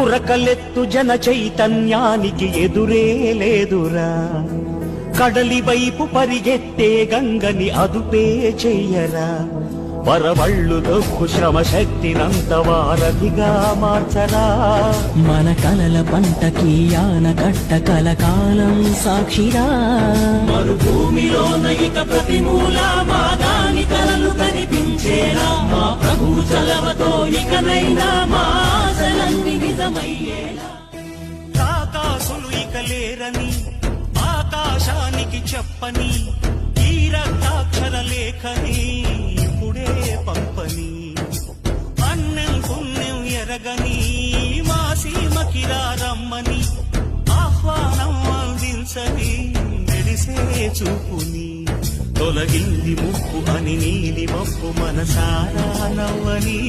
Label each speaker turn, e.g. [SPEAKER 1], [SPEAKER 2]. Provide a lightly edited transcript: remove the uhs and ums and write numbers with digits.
[SPEAKER 1] ఉరకలెత్తు జన చైతన్యానికి ఎదురే లేదురా, కడలి వైపు పరిగెత్తే గంగని అదుపే చెయ్యరా, వరవళ్ళు దొక్కు శ్రమ శక్తినంత వారధిగా మార్చరా.
[SPEAKER 2] మన కలల పంటకి ఆనకట్ట కలకాలం సాక్షిరా,
[SPEAKER 1] మరుభూమిలో నైక ప్రతిమూల మాదాని కలలు కనిపించేలా, మా ప్రభు చలవతో ఇకనైనా మా ఆశలన్నీ నిజమయ్యేలా. ఆకాశులు ఇక లేరని ఆకాశానికి చెప్పని ఈ రక్తాక్షర లేఖని ఇప్పుడే పంపని, అన్నం పుణ్యం ఎరగని మా సీమకిరా రమ్మని ఆహ్వానం అందించని మెరిసే చూపుని, తొలగింది ముప్పు అని నీలి మప్పు మనసారా నవ్వని.